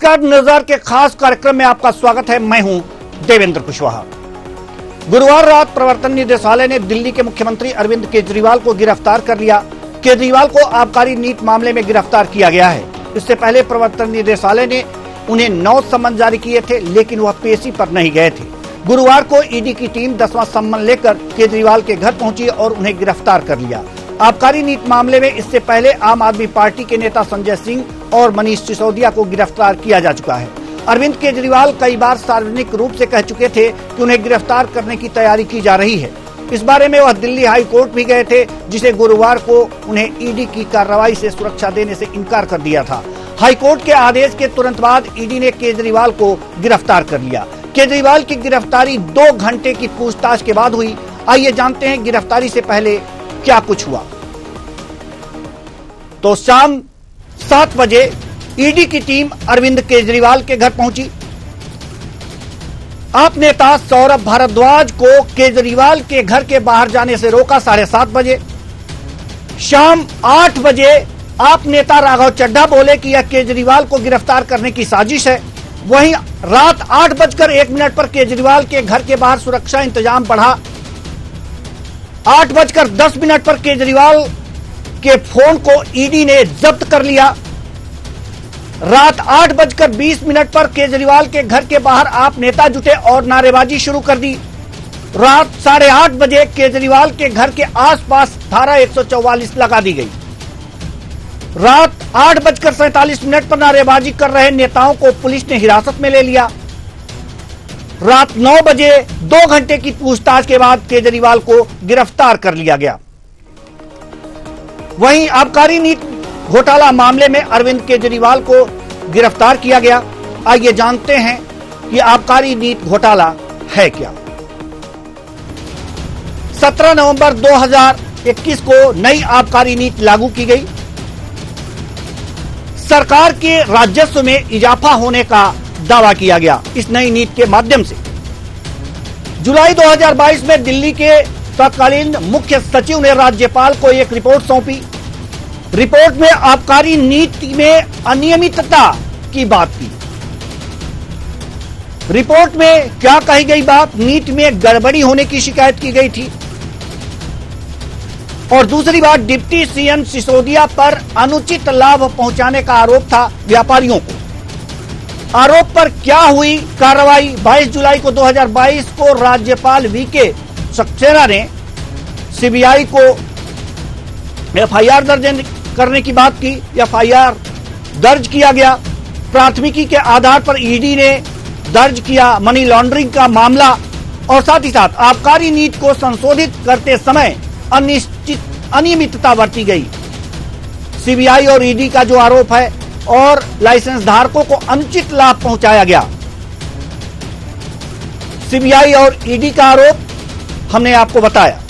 नमस्कार, नजर के खास कार्यक्रम में आपका स्वागत है। मैं हूं देवेंद्र कुशवाहा। गुरुवार रात प्रवर्तन निदेशालय ने दिल्ली के मुख्यमंत्री अरविंद केजरीवाल को गिरफ्तार कर लिया। केजरीवाल को आबकारी नीति मामले में गिरफ्तार किया गया है। इससे पहले प्रवर्तन निदेशालय ने उन्हें 9 सम्मन जारी किए थे, लेकिन वह पेशी पर नहीं गए थे। गुरुवार को ईडी की टीम 10वां सम्मन लेकर केजरीवाल के घर पहुंची और उन्हें गिरफ्तार कर लिया। आबकारी नीति मामले में इससे पहले आम आदमी पार्टी के नेता संजय सिंह और मनीष सिसोदिया को गिरफ्तार किया जा चुका है। अरविंद केजरीवाल कई बार सार्वजनिक रूप से कह चुके थे कि उन्हें गिरफ्तार करने की तैयारी की जा रही है। इस बारे में वह दिल्ली हाई कोर्ट भी गए थे, जिसे गुरुवार को उन्हें ईडी की कार्रवाई से सुरक्षा देने से इनकार कर दिया था। हाई कोर्ट के आदेश के तुरंत बाद ईडी ने केजरीवाल को गिरफ्तार कर लिया। केजरीवाल की गिरफ्तारी 2 घंटे की पूछताछ के बाद हुई। आइए जानते हैं गिरफ्तारी से पहले क्या कुछ हुआ। तो शाम 7 बजे ईडी की टीम अरविंद केजरीवाल के घर पहुंची। आप नेता सौरभ भारद्वाज को केजरीवाल के घर के बाहर जाने से रोका 7:30 बजे। शाम 8 बजे आप नेता राघव चड्ढा बोले कि यह केजरीवाल को गिरफ्तार करने की साजिश है। वहीं रात 8:01 पर केजरीवाल के घर के बाहर सुरक्षा इंतजाम बढ़ा। 8:10 पर केजरीवाल के फोन को ईडी ने जब्त कर लिया। रात 8:20 पर केजरीवाल के घर के बाहर आप नेता जुटे और नारेबाजी शुरू कर दी। रात 8:30 बजे केजरीवाल के घर के आसपास धारा 144 लगा दी गई। रात 8:47 पर नारेबाजी कर रहे नेताओं को पुलिस ने हिरासत में ले लिया। रात 9 बजे 2 घंटे की पूछताछ के बाद केजरीवाल को गिरफ्तार कर लिया गया। वहीं आबकारी नीति घोटाला मामले में अरविंद केजरीवाल को गिरफ्तार किया गया। आइए जानते हैं कि आबकारी नीति घोटाला है क्या। 17 नवंबर 2021 को नई आबकारी नीति लागू की गई। सरकार के राजस्व में इजाफा होने का दावा किया गया इस नई नीति के माध्यम से। जुलाई 2022 में दिल्ली के तत्कालीन मुख्य सचिव ने राज्यपाल को एक रिपोर्ट सौंपी। रिपोर्ट में आबकारी नीति में अनियमितता की बात की। रिपोर्ट में क्या कही गई बात? नीति में गड़बड़ी होने की शिकायत की गई थी। और दूसरी बात, डिप्टी सीएम सिसोदिया पर अनुचित लाभ पहुंचाने का आरोप था व्यापारियों को। आरोप पर क्या हुई कार्रवाई? 22 जुलाई को 2022 को राज्यपाल वीके सक्सेना ने सीबीआई को एफआईआर दर्ज करने की बात की। एफआईआर दर्ज किया गया। प्राथमिकी के आधार पर ईडी ने दर्ज किया मनी लॉन्ड्रिंग का मामला और साथ ही साथ आबकारी नीति को संशोधित करते समय अनियमितता बरती गई। सीबीआई और ईडी का जो आरोप है और लाइसेंस धारकों को अनुचित लाभ पहुंचाया गया। सीबीआई और ईडी का आरोप हमने आपको बताया।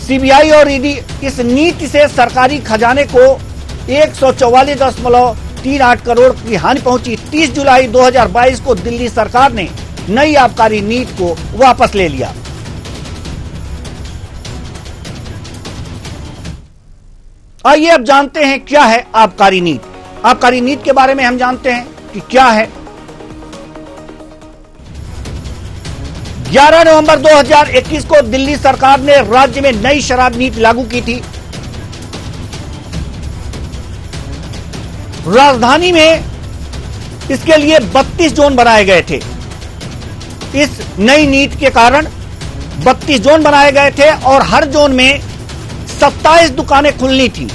सीबीआई और ईडी इस नीति से सरकारी खजाने को 144.38 करोड़ की हानि पहुंची। 30 जुलाई 2022 को दिल्ली सरकार ने नई आबकारी नीति को वापस ले लिया। आइए अब जानते हैं क्या है आबकारी नीति। आबकारी नीति के बारे में हम जानते हैं कि क्या है। 11 नवंबर 2021 को दिल्ली सरकार ने राज्य में नई शराब नीति लागू की थी। राजधानी में इसके लिए 32 जोन बनाए गए थे। इस नई नीति के कारण 32 जोन बनाए गए थे और हर जोन में 27 दुकानें खुलनी थी।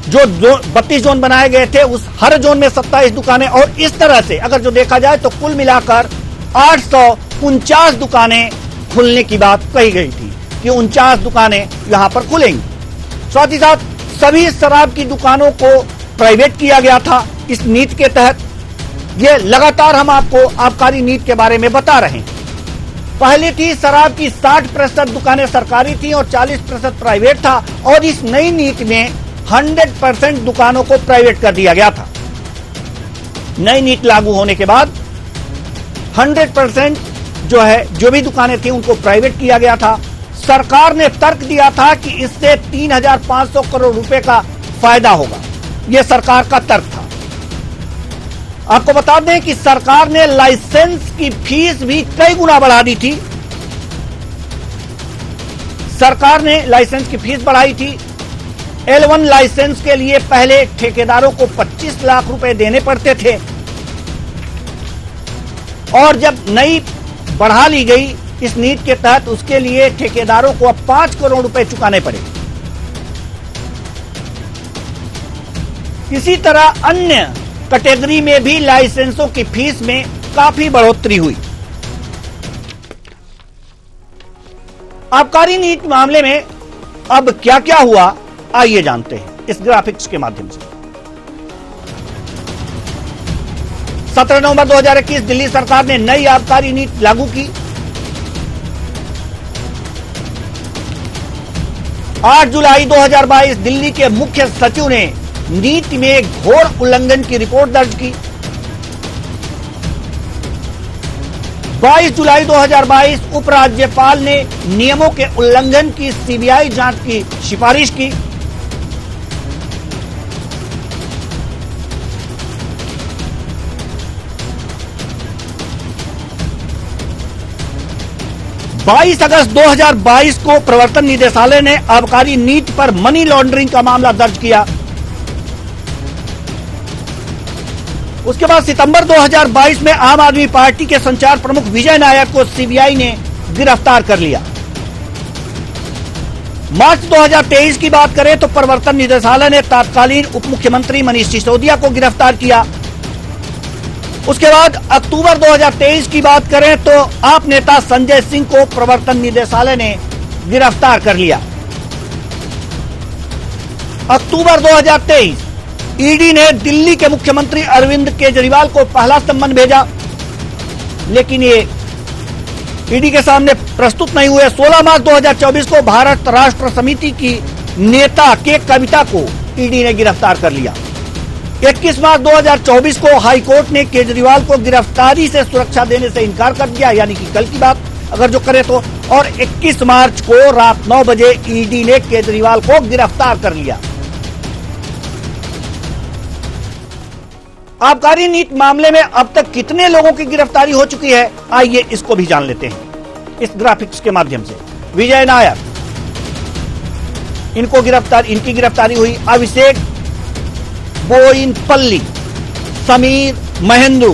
जो 32 जोन बनाए गए थे उस हर जोन में 27 दुकानें, और इस तरह से अगर जो देखा जाए तो कुल मिलाकर 849 दुकानें खुलने की बात कही गई थी कि 49 दुकानें यहां पर खुलेंगी। साथ ही साथ सभी शराब की दुकानों को प्राइवेट किया गया था इस नीति के तहत। ये लगातार हम आपको आबकारी नीति के बारे में बता रहे हैं। पहले थी शराब की 60% दुकानें सरकारी थी और 40% प्राइवेट था, और इस नई नीति में 100% दुकानों को प्राइवेट कर दिया गया था। नई नीति लागू होने के बाद 100% जो भी दुकानें थी उनको प्राइवेट किया गया था। सरकार ने तर्क दिया था कि इससे 3,500 करोड़ रुपए का फायदा होगा। यह सरकार का तर्क था। आपको बता दें कि सरकार ने लाइसेंस की फीस भी कई गुना बढ़ा दी थी। सरकार ने लाइसेंस की फीस बढ़ाई थी। L1 लाइसेंस के लिए पहले ठेकेदारों को 25 लाख रुपए देने पड़ते थे और जब नई बढ़ा ली गई इस नीति के तहत, उसके लिए ठेकेदारों को अब 5 करोड़ रुपए चुकाने पड़े। इसी तरह अन्य कैटेगरी में भी लाइसेंसों की फीस में काफी बढ़ोतरी हुई। आबकारी नीति मामले में अब क्या क्या हुआ, आइए जानते हैं इस ग्राफिक्स के माध्यम से। 17 नवंबर 2021 दिल्ली सरकार ने नई आबकारी नीति लागू की। 8 जुलाई 2022 दिल्ली के मुख्य सचिव ने नीति में घोर उल्लंघन की रिपोर्ट दर्ज की। 22 जुलाई 2022 उपराज्यपाल ने नियमों के उल्लंघन की सीबीआई जांच की सिफारिश की। बाईस अगस्त 2022 को प्रवर्तन निदेशालय ने आबकारी नीति पर मनी लॉन्ड्रिंग का मामला दर्ज किया। उसके बाद सितंबर 2022 में आम आदमी पार्टी के संचार प्रमुख विजय नायर को सीबीआई ने गिरफ्तार कर लिया। मार्च 2023 की बात करें तो प्रवर्तन निदेशालय ने तत्कालीन उप मुख्यमंत्री मनीष सिसोदिया को गिरफ्तार किया। उसके बाद अक्टूबर 2023 की बात करें तो आप नेता संजय सिंह को प्रवर्तन निदेशालय ने गिरफ्तार कर लिया। अक्टूबर 2023 ईडी ने दिल्ली के मुख्यमंत्री अरविंद केजरीवाल को पहला सम्मन भेजा, लेकिन ये ईडी के सामने प्रस्तुत नहीं हुए। 16 मार्च 2024 को भारत राष्ट्र समिति की नेता के कविता को ईडी ने गिरफ्तार कर लिया। 21 मार्च 2024 को हाईकोर्ट ने केजरीवाल को गिरफ्तारी से सुरक्षा देने से इनकार कर दिया, यानी कि कल की बात अगर जो करे तो। और 21 मार्च को रात 9 बजे ईडी ने केजरीवाल को गिरफ्तार कर लिया। आबकारी नीति मामले में अब तक कितने लोगों की गिरफ्तारी हो चुकी है, आइए इसको भी जान लेते हैं इस ग्राफिक्स के माध्यम से। विजय नायर, इनकी गिरफ्तारी हुई। अभिषेक बोइनपल्ली, समीर महेंद्रू,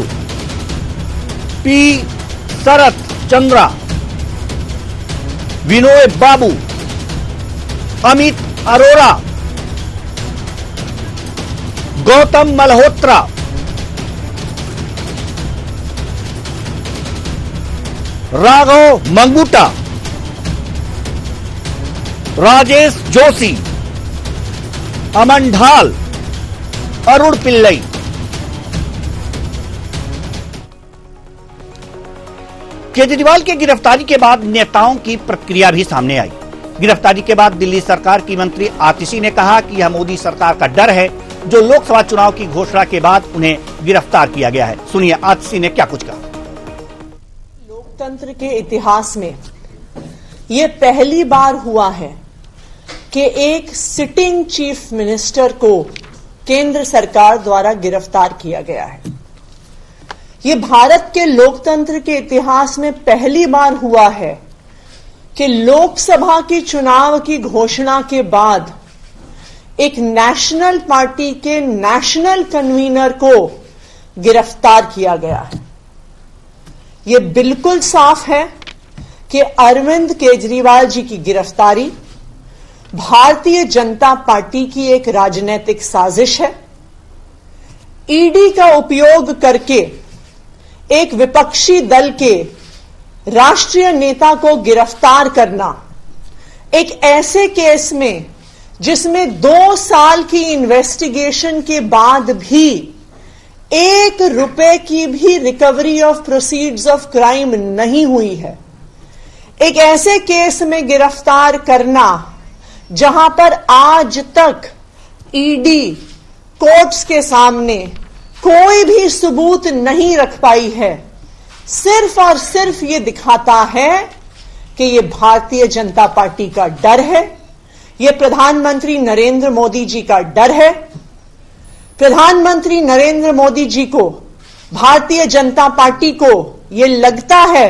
पी शरत चंद्रा, विनोय बाबू, अमित अरोड़ा, गौतम मल्होत्रा, राघव मंगूटा, राजेश जोशी, अमन ढाल, अरुण पिल्लई। केजरीवाल की गिरफ्तारी के बाद नेताओं की प्रतिक्रिया भी सामने आई। गिरफ्तारी के बाद दिल्ली सरकार की मंत्री आतिशी ने कहा कि यह मोदी सरकार का डर है, जो लोकसभा चुनाव की घोषणा के बाद उन्हें गिरफ्तार किया गया है। सुनिए आतिशी ने क्या कुछ कहा। लोकतंत्र के इतिहास में यह पहली बार हुआ है कि एक सिटिंग चीफ मिनिस्टर को केंद्र सरकार द्वारा गिरफ्तार किया गया है। यह भारत के लोकतंत्र के इतिहास में पहली बार हुआ है कि लोकसभा की चुनाव की घोषणा के बाद एक नेशनल पार्टी के नेशनल कन्वीनर को गिरफ्तार किया गया है। यह बिल्कुल साफ है कि अरविंद केजरीवाल जी की गिरफ्तारी भारतीय जनता पार्टी की एक राजनीतिक साजिश है। ईडी का उपयोग करके एक विपक्षी दल के राष्ट्रीय नेता को गिरफ्तार करना, एक ऐसे केस में जिसमें 2 साल की इन्वेस्टिगेशन के बाद भी 1 रुपए की भी recovery of proceeds of crime नहीं हुई है। एक ऐसे केस में गिरफ्तार करना जहां पर आज तक ईडी कोर्ट्स के सामने कोई भी सबूत नहीं रख पाई है, सिर्फ और सिर्फ ये दिखाता है कि ये भारतीय जनता पार्टी का डर है, ये प्रधानमंत्री नरेंद्र मोदी जी का डर है। प्रधानमंत्री नरेंद्र मोदी जी को भारतीय जनता पार्टी को ये लगता है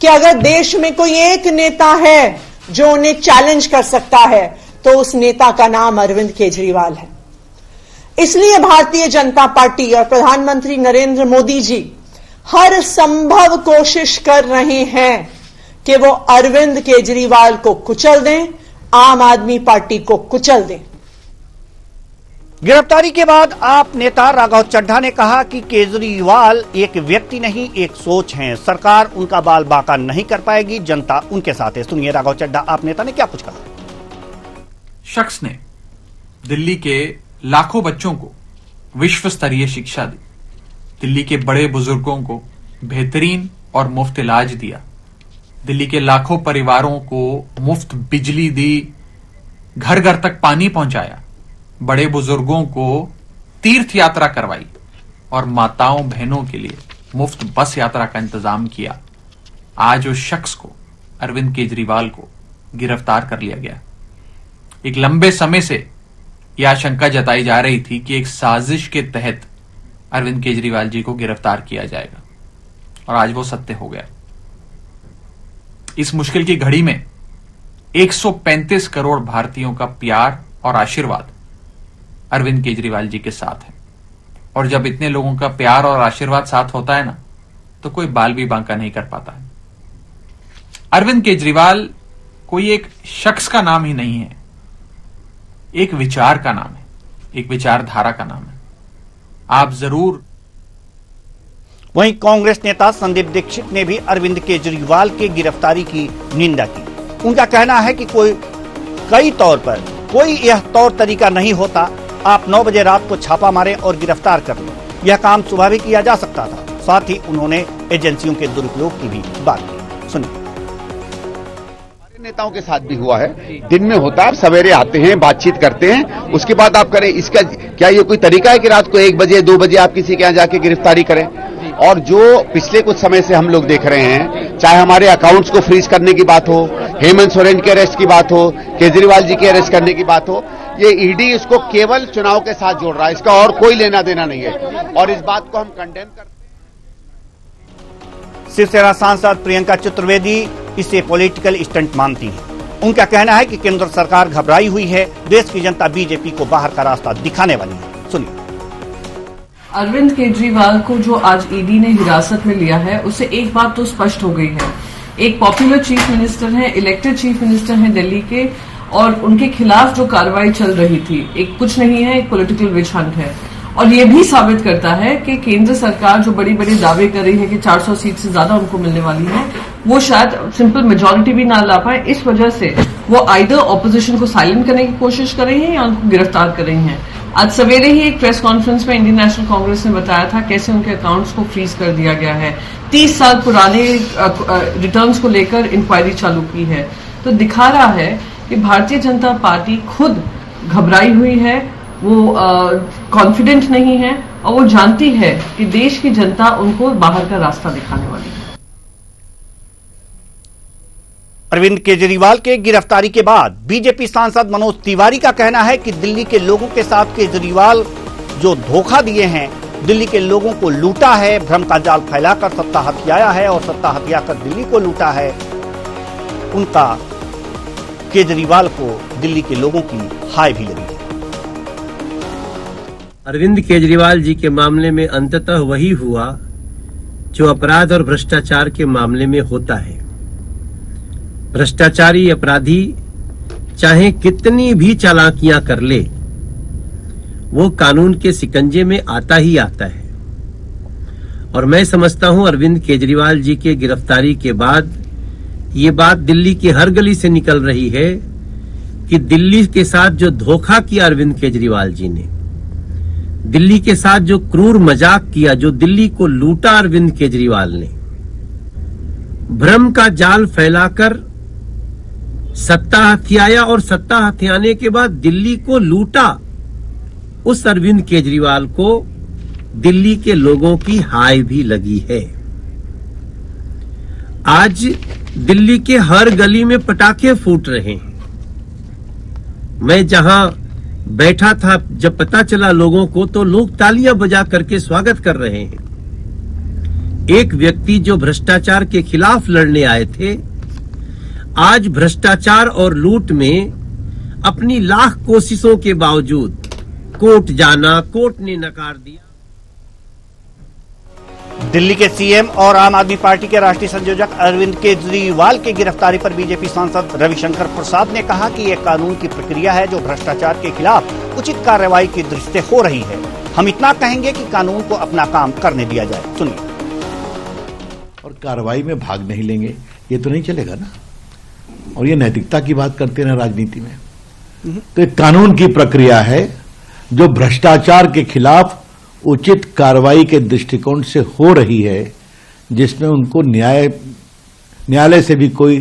कि अगर देश में कोई एक नेता है जो उन्हें चैलेंज कर सकता है तो उस नेता का नाम अरविंद केजरीवाल है। इसलिए भारतीय जनता पार्टी और प्रधानमंत्री नरेंद्र मोदी जी हर संभव कोशिश कर रहे हैं कि वो अरविंद केजरीवाल को कुचल दें, आम आदमी पार्टी को कुचल दें। गिरफ्तारी के बाद आप नेता राघव चड्ढा ने कहा कि केजरीवाल एक व्यक्ति नहीं, एक सोच है। सरकार उनका बाल बांका नहीं कर पाएगी, जनता उनके साथ है। सुनिए राघव चड्ढा आप नेता ने क्या कुछ कहा। शख्स ने दिल्ली के लाखों बच्चों को विश्व स्तरीय शिक्षा दी, दिल्ली के बड़े बुजुर्गों को बेहतरीन और मुफ्त इलाज दिया, दिल्ली के लाखों परिवारों को मुफ्त बिजली दी, घर घर तक पानी पहुंचाया, बड़े बुजुर्गों को तीर्थ यात्रा करवाई और माताओं बहनों के लिए मुफ्त बस यात्रा का इंतजाम किया। आज उस शख्स को, अरविंद केजरीवाल को गिरफ्तार कर लिया गया। एक लंबे समय से यह आशंका जताई जा रही थी कि एक साजिश के तहत अरविंद केजरीवाल जी को गिरफ्तार किया जाएगा और आज वो सत्य हो गया। इस मुश्किल की घड़ी में 135 करोड़ भारतीयों का प्यार और आशीर्वाद अरविंद केजरीवाल जी के साथ है। और जब इतने लोगों का प्यार और आशीर्वाद साथ होता है ना, तो कोई बाल भी बांका नहीं कर पाता है। अरविंद केजरीवाल कोई एक शख्स का नाम ही नहीं है, एक विचार का नाम है, एक विचारधारा का नाम है। आप जरूर। वहीं कांग्रेस नेता संदीप दीक्षित ने भी अरविंद केजरीवाल के गिरफ्तारी की निंदा की। उनका कहना है कि कई तौर पर कोई यह तौर तरीका नहीं होता, आप 9 बजे रात को छापा मारे और गिरफ्तार कर लें, यह काम सुबह भी किया जा सकता था। साथ ही उन्होंने एजेंसियों के दुरुपयोग की भी बात की। सुनिए। हमारे नेताओं के साथ भी हुआ है, दिन में होता है, सवेरे आते हैं, बातचीत करते हैं, उसके बाद आप करें। इसका क्या ये कोई तरीका है कि रात को 1 बजे 2 बजे आप किसी के यहाँ जाके गिरफ्तारी करें? और जो पिछले कुछ समय से हम लोग देख रहे हैं, चाहे हमारे अकाउंट्स को फ्रीज करने की बात हो, हेमंत सोरेन के अरेस्ट की बात हो, केजरीवाल जी के अरेस्ट करने की बात हो, ये ईडी इसको केवल चुनाव के साथ जोड़ रहा है, इसका और कोई लेना देना नहीं है और इस बात को हम कंडेम करते हैं। शिवसेना सांसद प्रियंका चतुर्वेदी इसे पॉलिटिकल स्टंट मानती हैं। उनका कहना है कि केंद्र सरकार घबराई हुई है, देश की जनता बीजेपी को बाहर का रास्ता दिखाने वाली है। सुनिए। अरविंद केजरीवाल को जो आज ईडी ने हिरासत में लिया है, उससे एक बात तो स्पष्ट हो गई है, एक पॉपुलर चीफ मिनिस्टर है, इलेक्टेड चीफ मिनिस्टर हैं दिल्ली के, और उनके खिलाफ जो कार्रवाई चल रही थी एक कुछ नहीं है, एक पॉलिटिकल विच हंट है। और ये भी साबित करता है कि केंद्र सरकार जो बड़ी बड़ी दावे कर रही है कि 400 सीट से ज्यादा उनको मिलने वाली है, वो शायद सिंपल मेजोरिटी भी ना ला पाए। इस वजह से वो आइदर ऑपोजिशन को साइलेंट करने की कोशिश कर रही है या उनको गिरफ्तार कर रही है। आज सवेरे ही एक प्रेस कॉन्फ्रेंस में इंडियन नेशनल कांग्रेस ने बताया था कैसे उनके अकाउंट्स को फ्रीज कर दिया गया है, 30 साल पुराने रिटर्न्स को लेकर इंक्वायरी चालू की है। तो दिखा रहा है कि भारतीय जनता पार्टी खुद घबराई हुई है, वो कॉन्फिडेंट नहीं है और वो जानती है कि देश की जनता उनको बाहर का रास्ता दिखाने वाली है। अरविंद केजरीवाल के गिरफ्तारी के बाद बीजेपी सांसद मनोज तिवारी का कहना है कि दिल्ली के लोगों के साथ केजरीवाल जो धोखा दिए हैं, दिल्ली के लोगों को लूटा है, भ्रम का जाल फैलाकर सत्ता हथियाया है और सत्ता हथियाकर दिल्ली को लूटा है, उनका केजरीवाल को दिल्ली के लोगों की हाय भी लगी है। अरविंद केजरीवाल जी के मामले में अंततः वही हुआ जो अपराध और भ्रष्टाचार के मामले में होता है। भ्रष्टाचारी अपराधी चाहे कितनी भी चालाकियां कर ले, वो कानून के शिकंजे में आता ही आता है। और मैं समझता हूं अरविंद केजरीवाल जी के गिरफ्तारी के बाद ये बात दिल्ली की हर गली से निकल रही है कि दिल्ली के साथ जो धोखा किया अरविंद केजरीवाल जी ने, दिल्ली के साथ जो क्रूर मजाक किया, जो दिल्ली को लूटा अरविंद केजरीवाल ने, भ्रम का जाल फैलाकर सत्ता हथियाया और सत्ता हथियाने के बाद दिल्ली को लूटा, उस अरविंद केजरीवाल को दिल्ली के लोगों की हाय भी लगी है। आज दिल्ली के हर गली में पटाखे फूट रहे हैं। मैं जहां बैठा था, जब पता चला लोगों को, तो लोग तालियां बजा करके स्वागत कर रहे हैं। एक व्यक्ति जो भ्रष्टाचार के खिलाफ लड़ने आए थे, आज भ्रष्टाचार और लूट में अपनी लाख कोशिशों के बावजूद कोर्ट जाना, कोर्ट ने नकार दिया। दिल्ली के सीएम और आम आदमी पार्टी के राष्ट्रीय संयोजक अरविंद केजरीवाल की गिरफ्तारी पर बीजेपी सांसद रविशंकर प्रसाद ने कहा कि यह कानून की प्रक्रिया है जो भ्रष्टाचार के खिलाफ उचित कार्रवाई की दृष्टि से हो रही है। हम इतना कहेंगे कि कानून को अपना काम करने दिया जाए। सुनिए। और कार्रवाई में भाग नहीं लेंगे, ये तो नहीं चलेगा ना। और ये नैतिकता की बात करते हैं राजनीति में, तो एक कानून की प्रक्रिया है जो भ्रष्टाचार के खिलाफ उचित कार्रवाई के दृष्टिकोण से हो रही है, जिसमें उनको न्यायालय से भी कोई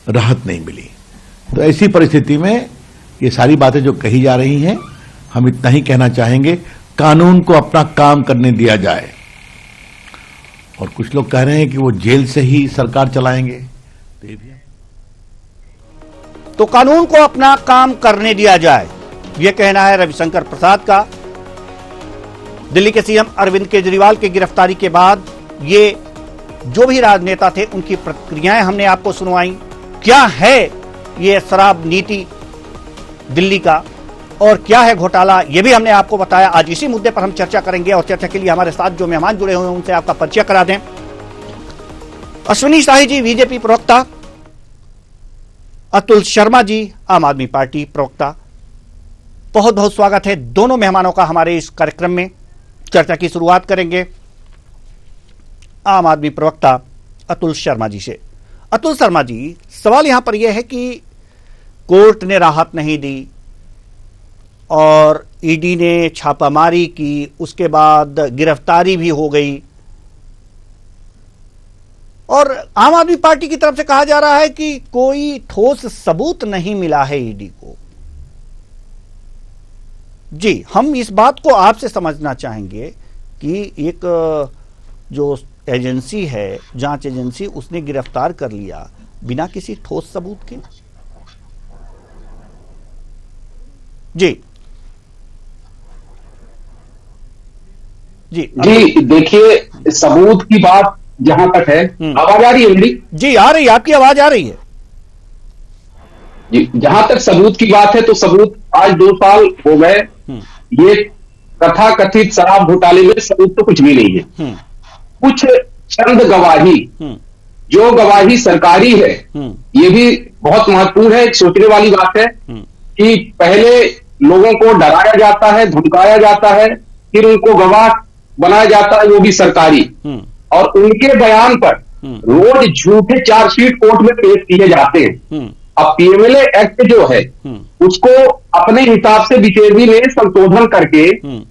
राहत नहीं मिली। तो ऐसी परिस्थिति में ये सारी बातें जो कही जा रही हैं, हम इतना ही कहना चाहेंगे, कानून को अपना काम करने दिया जाए। और कुछ लोग कह रहे हैं कि वो जेल से ही सरकार चलाएंगे, तो ये भी तो कानून को अपना काम करने दिया जाए, यह कहना है रविशंकर प्रसाद का। दिल्ली के सीएम अरविंद केजरीवाल की गिरफ्तारी के बाद ये जो भी राजनेता थे उनकी प्रतिक्रियाएं हमने आपको सुनवाई। क्या है ये शराब नीति दिल्ली का और क्या है घोटाला, ये भी हमने आपको बताया। आज इसी मुद्दे पर हम चर्चा करेंगे और चर्चा के लिए हमारे साथ जो मेहमान जुड़े हुए हैं उनसे आपका परिचय करा दें। अश्विनी शाही जी बीजेपी प्रवक्ता, अतुल शर्मा जी आम आदमी पार्टी प्रवक्ता। बहुत बहुत स्वागत है दोनों मेहमानों का हमारे इस कार्यक्रम में। चर्चा की शुरुआत करेंगे आम आदमी प्रवक्ता अतुल शर्मा जी से। अतुल शर्मा जी, सवाल यहां पर यह है कि कोर्ट ने राहत नहीं दी और ईडी ने छापामारी की, उसके बाद गिरफ्तारी भी हो गई और आम आदमी पार्टी की तरफ से कहा जा रहा है कि कोई ठोस सबूत नहीं मिला है ईडी को। जी, हम इस बात को आपसे समझना चाहेंगे कि एक जो एजेंसी है, जांच एजेंसी, उसने गिरफ्तार कर लिया बिना किसी ठोस सबूत के। जी जी जी, देखिए, सबूत की बात जहां तक है, आवाज आ रही है मेरी? जी आ रही है, आपकी आवाज आ रही है जी। जहां तक सबूत की बात है तो सबूत आज 2 साल हो गए। ये कथा कथित शराब घोटाले में सबूत तो कुछ भी नहीं है। कुछ चंद गवाही, जो गवाही सरकारी है, ये भी बहुत महत्वपूर्ण है। सोचने वाली बात है कि पहले लोगों को डराया जाता है, धमकाया जाता है, फिर उनको गवाह बनाया जाता है, वो भी सरकारी, और उनके बयान पर रोज झूठे चार्जशीट कोर्ट में पेश किए जाते हैं। अब पीएमएलए एक्ट जो है उसको अपने हिसाब से बीजेपी ने संशोधन करके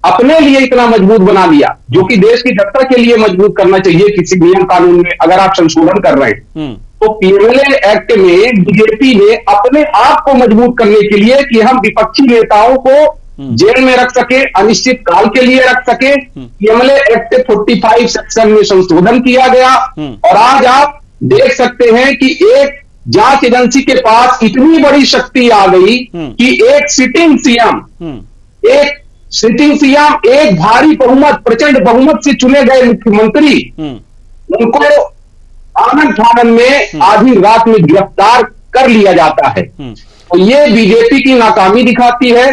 अपने लिए इतना मजबूत बना लिया, जो कि देश की जनता के लिए मजबूत करना चाहिए। किसी नियम कानून में अगर आप संशोधन कर रहे हैं तो पीएमएलए एक्ट में बीजेपी ने अपने आप को मजबूत करने के लिए कि हम विपक्षी नेताओं को जेल में रख सके, अनिश्चित काल के लिए रख सके, पीएमएलए एक्ट 45 सेक्शन में संशोधन किया गया। और आज आप देख सकते हैं कि एक जांच एजेंसी के पास इतनी बड़ी शक्ति आ गई कि एक सिटिंग सीएम एक भारी बहुमत, प्रचंड बहुमत से चुने गए मुख्यमंत्री, उनको आनंद फानन में आधी रात में गिरफ्तार कर लिया जाता है। तो ये बीजेपी की नाकामी दिखाती है।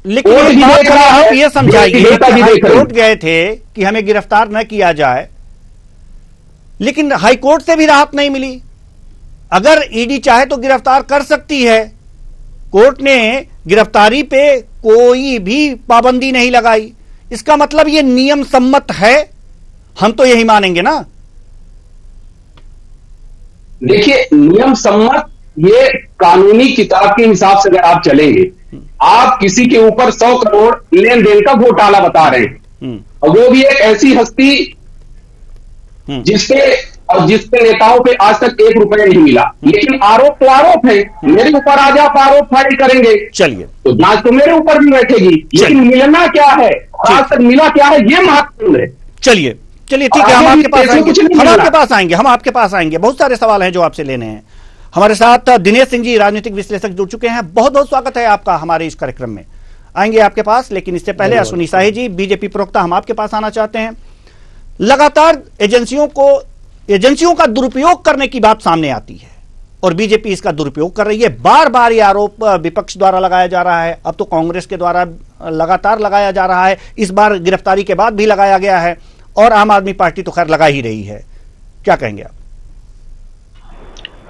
लेकिन कोर्ट भी देख रहा है, ये समझाइए हाई कोर्ट गए थे कि हमें गिरफ्तार न किया जाए, लेकिन हाईकोर्ट से भी राहत नहीं मिली। अगर ईडी चाहे तो गिरफ्तार कर सकती है, कोर्ट ने गिरफ्तारी पे कोई भी पाबंदी नहीं लगाई। इसका मतलब ये नियम सम्मत है, हम तो यही मानेंगे ना। देखिए, नियम सम्मत ये कानूनी किताब के हिसाब से अगर आप चलेंगे, आप किसी के ऊपर 100 करोड़ लेन देन का घोटाला बता रहे हैं, और वो भी एक ऐसी हस्ती जिसके नेताओं पे आज तक 1 रुपया नहीं मिला। लेकिन आरोप तो आरोप है, मेरे ऊपर आज आप आरोप फाइल करेंगे, चलिए तो जांच तो मेरे ऊपर भी बैठेगी, लेकिन मिलना क्या है, आज तक मिला क्या है, ये महत्वपूर्ण है। चलिए ठीक है, हम आपके पास आएंगे, हम आपके पास आएंगे। बहुत सारे सवाल हैं जो आपसे लेने हैं। हमारे साथ दिनेश सिंह जी राजनीतिक विश्लेषक जुड़ चुके हैं। बहुत बहुत स्वागत है आपका हमारे इस कार्यक्रम में। आएंगे आपके पास, लेकिन इससे पहले अश्विनी शाही जी बीजेपी प्रवक्ता, हम आपके पास आना चाहते हैं। लगातार एजेंसियों का दुरुपयोग करने की बात सामने आती है और बीजेपी इसका दुरुपयोग कर रही है। बार बार यह आरोप विपक्ष द्वारा लगाया जा रहा है, अब तो कांग्रेस के द्वारा लगातार लगाया जा रहा है, इस बार गिरफ्तारी के बाद भी लगाया गया है और आम आदमी पार्टी तो खैर लगा ही रही है। क्या कहेंगे आप?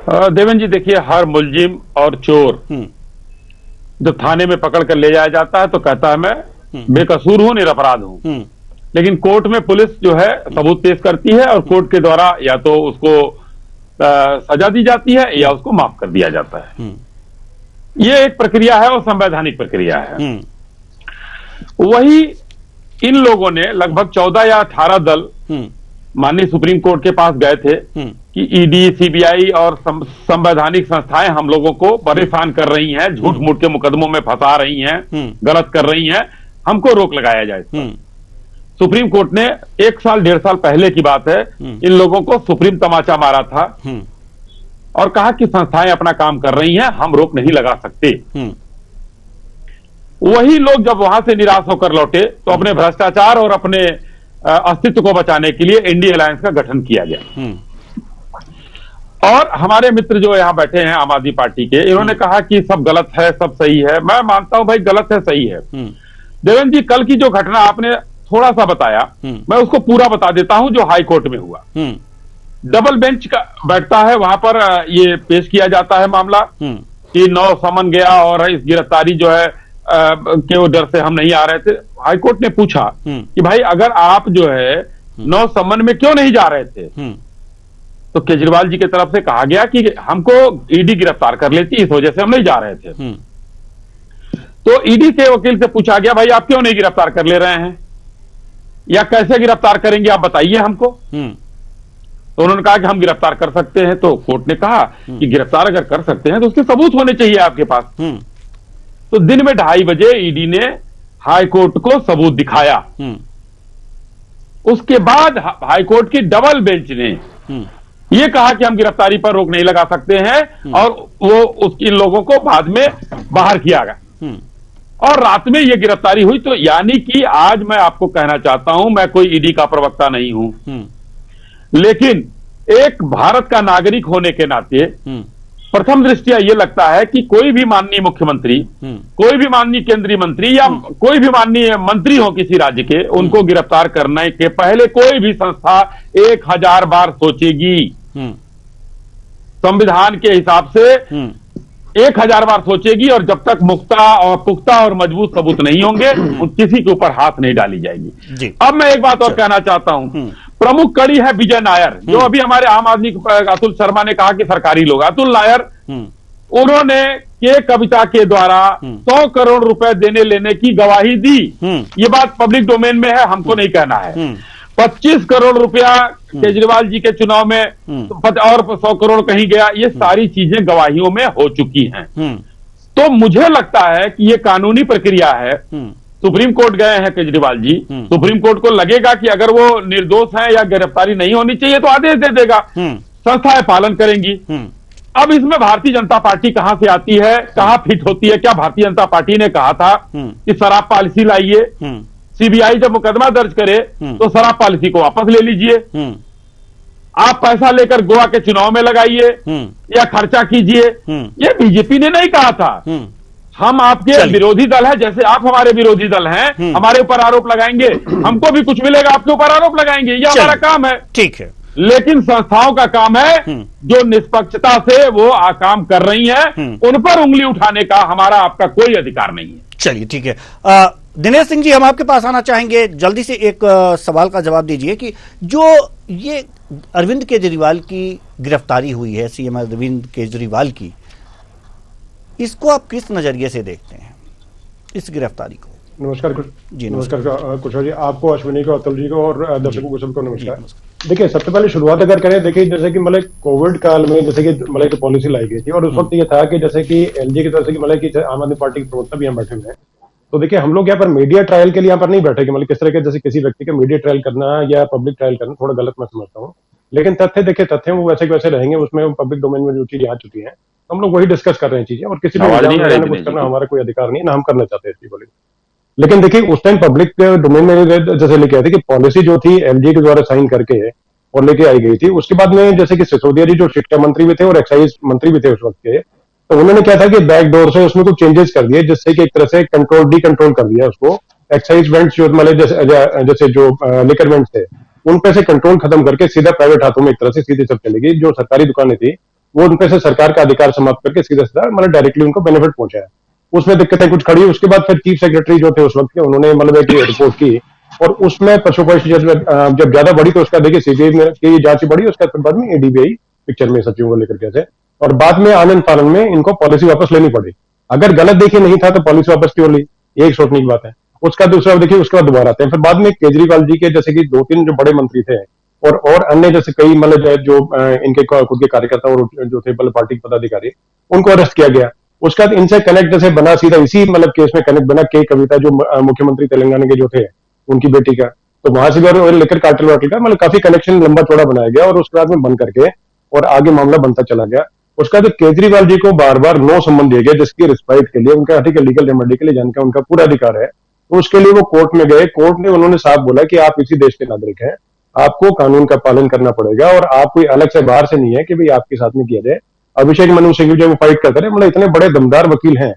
देवेंद्र जी, देखिए, हर मुलजिम और चोर जब थाने में पकड़ कर ले जाया जाता है तो कहता है मैं बेकसूर हूं, निरपराध हूं। लेकिन कोर्ट में पुलिस जो है सबूत पेश करती है और कोर्ट के द्वारा या तो उसको सजा दी जाती है या उसको माफ कर दिया जाता है। ये एक प्रक्रिया है और संवैधानिक प्रक्रिया है। वही इन लोगों ने लगभग 14 या 18 दल माननीय सुप्रीम कोर्ट के पास गए थे कि ईडी, सीबीआई और संवैधानिक संस्थाएं हम लोगों को परेशान कर रही हैं, झूठ मूठ के मुकदमों में फंसा रही हैं, गलत कर रही हैं, हमको रोक लगाया जाए। सुप्रीम कोर्ट ने 1 साल 1.5 साल पहले की बात है, इन लोगों को सुप्रीम तमाचा मारा था और कहा कि संस्थाएं अपना काम कर रही हैं, हम रोक नहीं लगा सकते। वही लोग जब वहां से निराश होकर लौटे तो अपने भ्रष्टाचार और अपने अस्तित्व को बचाने के लिए एनडीए अलायंस का गठन किया गया। और हमारे मित्र जो यहां बैठे हैं आम आदमी पार्टी के, इन्होंने कहा कि सब गलत है, सब सही है। मैं मानता हूं भाई, गलत है, सही है। देवेंद्र जी, कल की जो घटना आपने थोड़ा सा बताया, मैं उसको पूरा बता देता हूं जो हाई कोर्ट में हुआ। डबल बेंच का बैठता है, वहां पर ये पेश किया जाता है मामला कि 9 समन गया और इस गिरफ्तारी जो है के डर से हम नहीं आ रहे थे। हाईकोर्ट ने पूछा कि भाई अगर आप जो है 9 समन में क्यों नहीं जा रहे थे, तो केजरीवाल जी की तरफ से कहा गया कि हमको ईडी गिरफ्तार कर लेती, इस वजह से हम नहीं जा रहे थे। तो ईडी के वकील से पूछा गया भाई आप क्यों नहीं गिरफ्तार कर ले रहे हैं या कैसे गिरफ्तार करेंगे, आप बताइए हमको। तो उन्होंने कहा कि हम गिरफ्तार कर सकते हैं। तो कोर्ट ने कहा कि गिरफ्तार अगर कर सकते हैं तो उसके सबूत होने चाहिए आपके पास। तो दिन में 2:30 बजे ईडी ने हाई कोर्ट को सबूत दिखाया। उसके बाद हाई कोर्ट की डबल बेंच ने यह कहा कि हम गिरफ्तारी पर रोक नहीं लगा सकते हैं और वो इन लोगों को बाद में बाहर किया गया और रात में यह गिरफ्तारी हुई। तो यानी कि आज मैं आपको कहना चाहता हूं, मैं कोई ईडी का प्रवक्ता नहीं हूं, लेकिन एक भारत का नागरिक होने के नाते प्रथम दृष्टिया यह लगता है कि कोई भी माननीय मुख्यमंत्री, कोई भी माननीय केंद्रीय मंत्री या कोई भी माननीय मंत्री हो किसी राज्य के, उनको गिरफ्तार करने के पहले कोई भी संस्था 1000 बार सोचेगी। संविधान के हिसाब से 1000 बार सोचेगी और जब तक पुख्ता और मजबूत सबूत नहीं होंगे किसी के ऊपर हाथ नहीं डाली जाएगी। अब मैं एक बात और कहना चाहता हूं, प्रमुख कड़ी है विजय नायर, जो अभी हमारे आम आदमी अतुल शर्मा ने कहा कि सरकारी लोग। अतुल नायर, उन्होंने के कविता के द्वारा 100 करोड़ रुपए देने लेने की गवाही दी। ये बात पब्लिक डोमेन में है, हमको नहीं कहना है। 25 करोड़ रुपया केजरीवाल जी के चुनाव में और 100 करोड़ कहीं गया, ये सारी चीजें गवाहियों में हो चुकी हैं। तो मुझे लगता है कि ये कानूनी प्रक्रिया है। सुप्रीम कोर्ट गए हैं केजरीवाल जी, सुप्रीम कोर्ट को लगेगा कि अगर वो निर्दोष हैं या गिरफ्तारी नहीं होनी चाहिए तो आदेश दे देगा, संस्थाएं पालन करेंगी। अब इसमें भारतीय जनता पार्टी कहां से आती है, कहां फिट होती है? क्या भारतीय जनता पार्टी ने कहा था कि शराब पॉलिसी लाइए, सीबीआई जब मुकदमा दर्ज करे तो शराब पॉलिसी को वापस ले लीजिए, आप पैसा लेकर गोवा के चुनाव में लगाइए या खर्चा कीजिए? ये बीजेपी ने नहीं कहा था। हम आपके विरोधी दल है, जैसे आप हमारे विरोधी दल हैं, हमारे ऊपर आरोप लगाएंगे, हमको भी कुछ मिलेगा, आपके ऊपर आरोप लगाएंगे, ये हमारा काम है। ठीक है, लेकिन संस्थाओं का काम है जो निष्पक्षता से वो काम कर रही हैं, उन पर उंगली उठाने का हमारा आपका कोई अधिकार नहीं है। चलिए ठीक है, दिनेश सिंह जी, हम आपके पास आना चाहेंगे। जल्दी से एक सवाल का जवाब दीजिए कि जो ये अरविंद केजरीवाल की गिरफ्तारी हुई है, सीएम अरविंद केजरीवाल की, इसको आप किस नजरिए से देखते हैं, इस गिरफ्तारी को? नमस्कार जी, नमस्कार कुशल जी, आपको, अश्विनी को, अतुल जी को और दर्शकों को सबको नमस्कार। देखिए, सबसे पहले शुरुआत अगर करें, देखिए जैसे कि मतलब कोविड काल में जैसे कि मतलब पॉलिसी लाई गई थी और उस वक्त ये था कि जैसे कि एलजी की तरफ से मतलब कि आम आदमी पार्टी के प्रवक्ता भी यहाँ बैठे हुए हैं। तो देखिए, हम लोग यहाँ पर मीडिया ट्रायल के लिए यहाँ पर नहीं बैठे कि मतलब किस तरह के जैसे किसी व्यक्ति का मीडिया ट्रायल करना या पब्लिक ट्रायल करना थोड़ा गलत मैं समझता हूँ। लेकिन तथ्य देखिए, तथ्य वो वैसे के वैसे रहेंगे, उसमें पब्लिक डोमेन में जो चीजें आ चुकी है हम लोग वही डिस्कस कर रहे हैं चीजें, और किसी भी कुछ करना हमारा कोई अधिकार नहीं, ना हम करना चाहते हैं। लेकिन देखिए उस टाइम पब्लिक डोमेन में जैसे लेके आए थे कि पॉलिसी जो थी एलजी के द्वारा साइन करके और लेके आई गई थी। उसके बाद में जैसे कि सिसोदिया जी जो शिक्षा मंत्री भी थे और एक्साइज मंत्री भी थे उस वक्त के, तो उन्होंने क्या था कि बैकडोर से उसमें कुछ चेंजेस कर दिए, जिससे कि एक तरह से कंट्रोल कर दिया उसको। एक्साइज वेंट्स जो मतलब जैसे जो लिकर वेंट्स थे उन पे से कंट्रोल खत्म करके सीधा प्राइवेट हाथों में एक तरह से सीधे सब चलेगी। जो सरकारी दुकानें थी वो उन पे से सरकार का अधिकार समाप्त करके सीधा मतलब डायरेक्टली उनको बेनिफिट पहुंचाया। उसमें दिक्कतें कुछ खड़ी। उसके बाद फिर चीफ सेक्रेटरी जो थे उस वक्त के, उन्होंने मतलब एक रिपोर्ट की और उसमें पशुपक्ष जब ज्यादा बढ़ी तो उसका देखिए सीबीआई की जांच बढ़ी, उसके बाद में एडीबीआई पिक्चर में सचिवों को लेकर के और बाद में आनंद फानन में इनको पॉलिसी वापस लेनी पड़ी। अगर गलत देखिए नहीं था तो पॉलिसी वापस क्यों ली, ये एक सोचने की बात है। उसका दूसरा देखिए उसके बाद दोबारा आते हैं। फिर बाद में केजरीवाल जी के जैसे कि 2-3 जो बड़े मंत्री थे और अन्य जैसे कई मतलब जो इनके खुद के कार्यकर्ता और जो थे मतलब पार्टी के पदाधिकारी, उनको अरेस्ट किया गया। उसके बाद इनसे कनेक्ट जैसे बना सीधा इसी मतलब केस में कनेक्ट बना के कविता जो मुख्यमंत्री तेलंगाना के जो थे उनकी बेटी का, तो वहां से भी लेकर कार्टेल वार्टेल का मतलब काफी कनेक्शन लंबा चौड़ा बनाया गया और उसके बाद में बंद करके और आगे मामला बनता चला गया। उसका बाद केजरीवाल जी को बार बार नो सम्मन दिया गया, जिसकी रिस्पाइट के लिए उनका ठीक है लीगल रेमेडी के लिए जाने का उनका पूरा अधिकार है। तो उसके लिए वो कोर्ट में गए। कोर्ट ने उन्होंने साफ बोला कि आप इसी देश के नागरिक हैं, आपको कानून का पालन करना पड़ेगा और आप कोई अलग से बाहर से नहीं है कि भाई आपके साथ में किया जाए। अभिषेक मनु सिंह जो फाइट करते रहे मतलब इतने बड़े दमदार वकील हैं,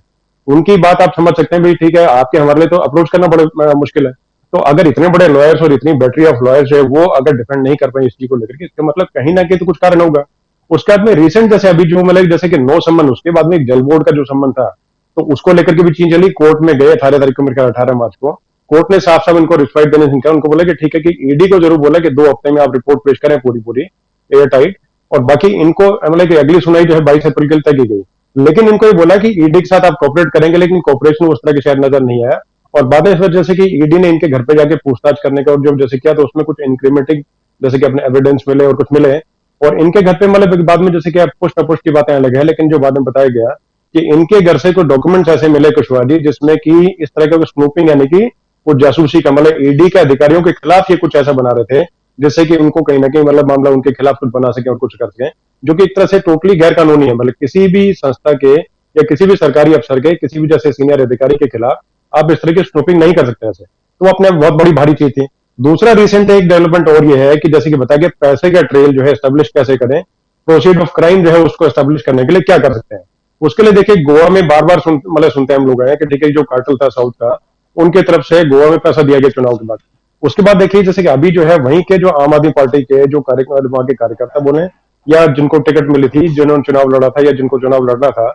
उनकी बात आप समझ सकते हैं भाई ठीक है आपके हमारे लिए तो अप्रोच करना बड़ा मुश्किल है। तो अगर इतने बड़े लॉयर्स और इतनी बैटरी ऑफ लॉयर्स है वो अगर डिफेंड नहीं कर पाए इस चीज को लेकर के, इसका मतलब कहीं ना कहीं तो कुछ कारण होगा। उसके बाद में रिसेंट जैसे अभी जो मतलब जैसे कि नो सम्मन, उसके बाद में एक जल बोर्ड का जो सम्मन था तो उसको लेकर के भी चीज चली। कोर्ट में गए 18 तारीख को, मेरे ख्याल 18 मार्च को कोर्ट ने साफ साफ इनको रिस्पाइट देने से कहा। उनको बोला कि ठीक है कि ईडी को जरूर बोला कि 2 हफ्ते में आप रिपोर्ट पेश करें पूरी एयर टाइट, और बाकी इनको मतलब कि अगली सुनवाई जो है 22 अप्रैल के लिए तय की गई। लेकिन इनको ये बोला कि ईडी के साथ आप कोऑपरेट करेंगे, लेकिन कोऑपरेशन उस तरह के शायद नजर नहीं आया। और बाद में फिर जैसे कि ईडी ने इनके घर पे जाके पूछताछ करने का और जब जैसे किया तो उसमें कुछ इंक्रीमेंटिंग जैसे कि अपने एविडेंस मिले और कुछ मिले और इनके घर पे मतलब बाद में जैसे कि पुष्ट अपुष्ट की बातें अलग है, लेकिन जो बाद में बताया गया कि इनके घर से कुछ डॉक्यूमेंट्स ऐसे मिले कुशवाहा जी जिसमें कि इस तरह का स्नूपिंग यानी कि कुछ जासूसी का मतलब ईडी के अधिकारियों के खिलाफ ये कुछ ऐसा बना रहे थे जिससे कि उनको कहीं ना कहीं मतलब मामला उनके खिलाफ कुछ बना सके और कुछ कर सके, जो कि एक तरह से टोटली गैर कानूनी है। मतलब किसी भी संस्था के या किसी भी सरकारी अफसर के किसी भी जैसे सीनियर अधिकारी के खिलाफ आप इस तरह की स्नूपिंग नहीं कर सकते ऐसे। तो अपने बहुत बड़ी भारी चीज थी। दूसरा रिसेंट एक डेवलपमेंट और ये है कि जैसे कि बताया कि पैसे का ट्रेल जो है एस्टेब्लिश कैसे करें, प्रोसीड ऑफ क्राइम जो है उसको एस्टेब्लिश करने के लिए क्या कर सकते हैं। उसके लिए देखिए गोवा में बार बार मतलब सुनते हैं हम लोग आए कि ठीक है जो कार्टेल था साउथ का उनके तरफ से गोवा में पैसा दिया गया चुनाव के बाद। उसके बाद देखिए जैसे कि अभी जो है वहीं के जो आम आदमी पार्टी के जो वहां के कार्यकर्ता बोले या जिनको टिकट मिली थी, जिन्होंने चुनाव लड़ा था या जिनको चुनाव लड़ना था,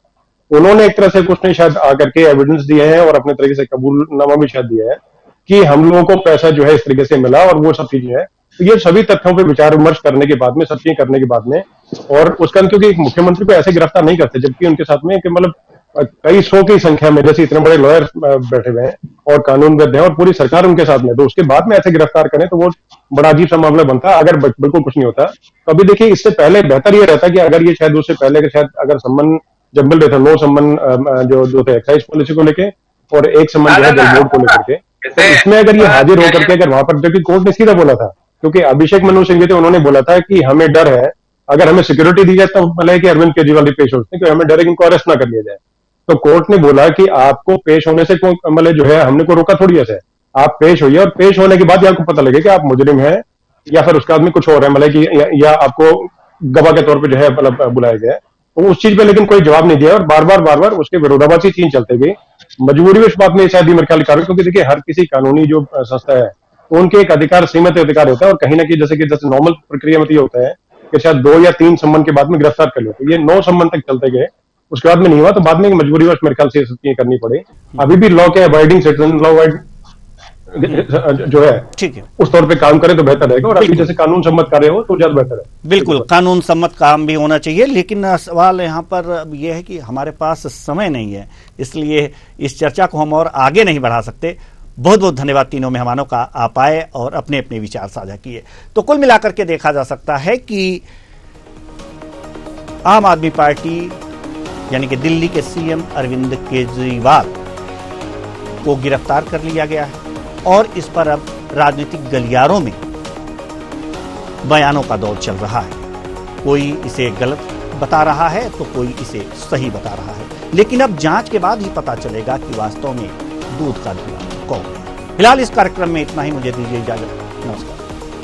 उन्होंने एक तरह से कुछ नहीं शायद आकर के एविडेंस दिए हैं और अपने तरीके से कबूलनामा भी शायद दिया है कि हम लोगों को पैसा जो है इस तरीके से मिला और वो सब चीजें हैं। तो ये सभी तथ्यों पर विचार विमर्श करने के बाद में, सब चीजें करने के बाद में, और उसका क्योंकि मुख्यमंत्री को ऐसे गिरफ्तार नहीं करते जबकि उनके साथ में मतलब कई 100 की संख्या में जैसे इतने बड़े लॉयर बैठे हुए हैं और कानूनविद हैं और पूरी सरकार उनके साथ में, तो उसके बाद में ऐसे गिरफ्तार करें तो वो बड़ा अजीब सा मामला बनता अगर बिल्कुल कुछ नहीं होता। तो अभी देखिए इससे पहले बेहतर ये रहता कि अगर ये शायद उससे पहले के शायद अगर सम्मन जब मिल रहे थे, नो सम्मन जो थे एक्साइज पॉलिसी को लेके और एक सम्मन जो है जल बोर्ड को लेकर के, तो इसमें अगर ये हाजिर होकर के अगर वहां पर, जबकि कोर्ट ने सीधा बोला था क्योंकि अभिषेक मनु सिंह थे, उन्होंने बोला था कि हमें डर है अगर हमें सिक्योरिटी दी जाए तो भले कि अरविंद केजरीवाल भी पेश होते हैं कि हमें डर है कि इनको अरेस्ट ना कर लिया जाए। तो कोर्ट ने बोला कि आपको पेश होने से मतलब जो है हमने को रोका थोड़ी ऐसे, आप पेश होइए और पेश होने के बाद आपको पता लगे कि आप मुजरिम हैं या फिर उसका आदमी कुछ और है, मतलब कि या आपको गवाह के तौर पे जो है मतलब बुलाया गया। तो उस चीज पे लेकिन कोई जवाब नहीं दिया और बार बार उसके विरोधाभासी चीज चलते गई। मजबूरी इस बात में शायद मेरे ख्याल कारण, क्योंकि देखिए हर किसी कानूनी जो संस्था है उनके एक अधिकार सीमित अधिकार होता है और कहीं ना कहीं जैसे नॉर्मल प्रक्रिया में ये होता है कि शायद 2 या 3 सम्मन के बाद में गिरफ्तार कर लेते, ये 9 सम्मन तक चलते गए, उसके बाद में नहीं हुआ तो बाद में मजबूरी वश मेरे ख्याल से ये करनी पड़े। अभी भी लॉ के अवॉइडिंग सिटीजन लॉ जो है ठीक है उस तौर पे काम करें तो बेहतर रहेगा और अभी जैसे कानून सम्मत कार्य हो तो ज्यादा बेहतर है। बिल्कुल कानून सम्मत काम भी होना चाहिए, लेकिन सवाल यहाँ पर यह है कि हमारे पास समय नहीं है, इसलिए इस चर्चा को हम और आगे नहीं बढ़ा सकते। बहुत बहुत धन्यवाद तीनों मेहमानों का, आप आए और अपने अपने विचार साझा किए। तो कुल मिलाकर के देखा जा सकता है कि आम आदमी पार्टी यानी कि दिल्ली के सीएम अरविंद केजरीवाल को गिरफ्तार कर लिया गया है और इस पर अब राजनीतिक गलियारों में बयानों का दौर चल रहा है। कोई इसे गलत बता रहा है तो कोई इसे सही बता रहा है, लेकिन अब जांच के बाद ही पता चलेगा कि वास्तव में दूध का धुआं को। फिलहाल इस कार्यक्रम में इतना ही, मुझे दीजिए इजाजत। नमस्कार।